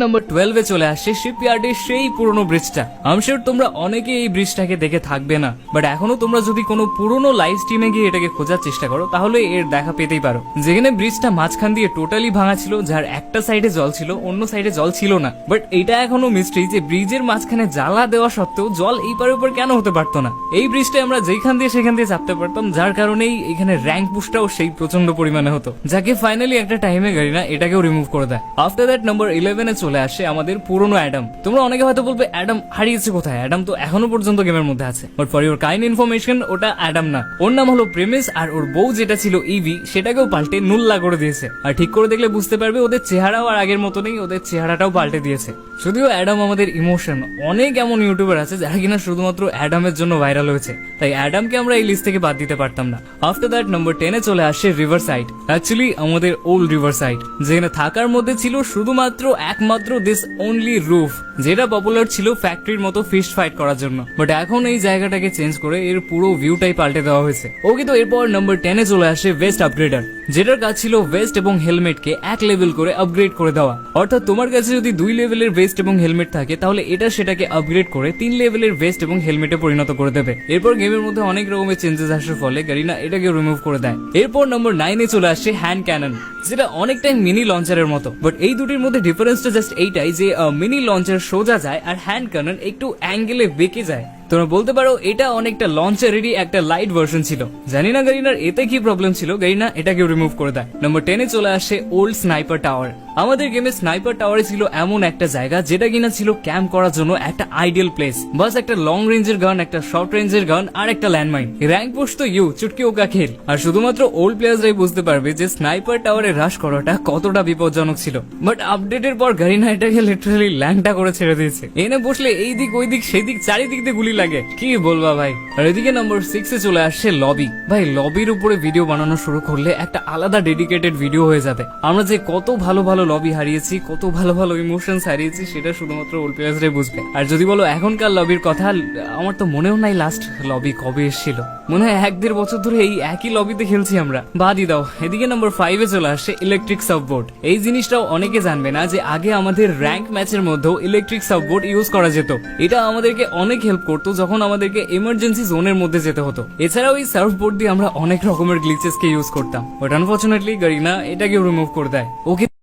নম্বর 12 চলে আসছে শিপইয়ার্ডের সেই পুরনো ব্রিজটা। আমি শিওর তোমরা অনেকে এই ব্রিজটাকে দেখে থাকবে না, বাট এখনো তোমরা যদি কোনো পুরনো লাইভ স্ট্রিমে গিয়ে এটাকে খোঁজার চেষ্টা করো তাহলে এর দেখা পেতেই পারো। যেখানে ব্রিজটা মাঝখান দিয়ে টোটালি ভাঙা ছিল, যার একটা সাইডে জল ছিল, অন্য সাইডে জল ছিল না। বাট এটা এখনো মিস্ট্রি যে ব্রিজের মাঝখানে জ্বালা দেওয়া সত্ত্বেও জল এই পারের উপর কেন হতে পারতো না। এই ব্রিজটা আমরা যেখান দিয়ে সেখান দিয়ে চাপতে পারতাম, যার কারণেই এখানে র্যাঙ্ক পুশটাও সেই প্রচন্ড পরিমাণে হতো, যাকে ফাইনালি একটা টাইমে গাড়িনা এটাকেও রিমুভ করে দেয়। আফটার দ্যাট নম্বর 11 চলে আসে আমাদের পুরনো অ্যাডাম। তোমরা অনেকে হয়তো বলবে অ্যাডাম হারিয়েছে কোথায়, অ্যাডাম তো এখনো পর্যন্ত গেমের মধ্যে আছে। But for your kind information, ওটা অ্যাডাম না, ওর নাম হলো প্রেমিস। আর ওর বউ যেটা ছিল ইভি, সেটাকেও পাল্টে নুল্লা করে দিয়েছে। আর ঠিক করে দেখলে বুঝতে পারবে ওদের চেহারাও আর আগের মতো নেই, ওদের চেহারাটাও পাল্টে দিয়েছে। যদিও অ্যাডাম আমাদের ইমোশন, অনেক এমন ইউটিউবার আছে যারা কিনা শুধুমাত্র অ্যাডামের জন্য ভাইরাল হয়েছে, তাই অ্যাডামকে আমরা এই লিস্ট থেকে বাদ দিতে পারতাম না। আফটার দ্যাট নম্বর 10 চলে আসে রিভার সাইড। অ্যাকচুয়ালি আমাদের ওল্ড রিভার সাইড, যেখানে থাকার মধ্যে ছিল শুধুমাত্র একমাত্র দিস অনলি রুফ, যেটা পপুলার ছিল ফ্যাক্টরির মতো ফিস্ট ফাইট করার জন্য। বাট এখন এই জায়গাটাকে চেঞ্জ করে এর পুরো ভিউটাই পাল্টে দেওয়া হয়েছে। ওকে, তো এরপর নম্বর 10 চলে আসে ওয়েস্ট আপগ্রেডার, যেটার কাজ ছিল ওয়েস্ট এবং হেলমেটকে এক লেভেল করে আপগ্রেড করে দেওয়া। অর্থাৎ তোমার কাছে যদি 2 লেভেলের ভেস্ট এবং হেলমেট থাকে, তাহলে এটা সেটাকে আপগ্রেড করে 3 লেভেলের ভেস্ট এবং হেলমেটে পরিণত করে দেবে। এরপর গেমের মধ্যে অনেক রকমের চেঞ্জেস আসার ফলে গাড়িনা এটাকে রিমুভ করে দেয়। এরপর নম্বর 9 চলে আসে হ্যান্ড ক্যানন, যেটা অনেকটাই মিনি লঞ্চারের মতো। বাট এই দুটির মধ্যে ডিফারেন্সটা জাস্ট এইটাই যে মিনি লঞ্চার সোজা যায় আর হ্যান্ড ক্যানন একটু অ্যাঙ্গেলে বেঁকে যায়। তোমরা বলতে পারো এটা অনেকটা লঞ্চারেরই একটা লাইট ভার্সন ছিল। জানি না গাড়িনার এতে কি প্রবলেম ছিল, গাড়িনা এটাকে রিমুভ করে দেয়। নম্বর 10 চলে আসে ওল্ড স্নাইপার টাওয়ার। আমাদের গেমে স্নাইপার টাওয়ারে ছিল এমন একটা জায়গা যেটা কিনা ছিল ক্যাম্প করার জন্য একটা আইডিয়াল প্লেস। বাস একটা লং রেঞ্জের গান, একটা শর্ট রেঞ্জের গান আর একটা ল্যান্ডমাইন। র্যাঙ্ক পোস্ট তো চুটকি ওকা খেল। আর শুধুমাত্র ওল্ড প্লেয়ার্সরাই বুঝতে পারবে যে স্নাইপার টাওয়ারে রাশ করাটা কতটা বিপজ্জনক ছিল। বাট আপডেটের পর গাড়িনা এটাকে লিটারালি ল্যাংটা করে ছেড়ে দিয়েছে। এনে বসলে এই দিক ওই দিক সেই দিক চারিদিক দিয়ে গুলি লাগে, কি বলবা ভাই। আর এদিকে নম্বর 6 চলে আসছে লবি। ভাই লবির উপরে ভিডিও বানানো শুরু করলে একটা আলাদা ডেডিকেটেড ভিডিও হয়ে যাবে। আমরা যে কত ভালো ভালো লবি হারিয়েছি, কত ভালো ভালো ইমোশনস হারিয়েছি, সেটা শুধুমাত্র ওল্ড প্লেয়ার্সরাই বুঝবে। আর যদি বলো এখনকার লবির কথা, আমার তো মনেও নাই লাস্ট লবি কবে এসেছিল। মনে হয় 1-1.5 বছর ধরে এই একই লবিতে খেলছি আমরা, বাদই দাও। এদিকে নম্বর 5 চলে আসছে ইলেকট্রিক সাববোর্ড। এই জিনিসটাও অনেকে জানবে না যে আগে আমাদের র্যাঙ্ক ম্যাচের মধ্যেও ইলেকট্রিক সাববোর্ড ইউজ করা যেত। এটা আমাদেরকে অনেক হেল্প করতো যখন আমাদেরকে এমার্জেন্সি জোনের মধ্যে যেতে হতো। এছাড়াও এই সার্ফবোর্ড দিয়ে আমরা অনেক রকমের গ্লিচেস কে ইউজ করতাম। বাট আনফরচুনেটলি গাড়িনা এটাকে রিমুভ করে দেয়। ওকে।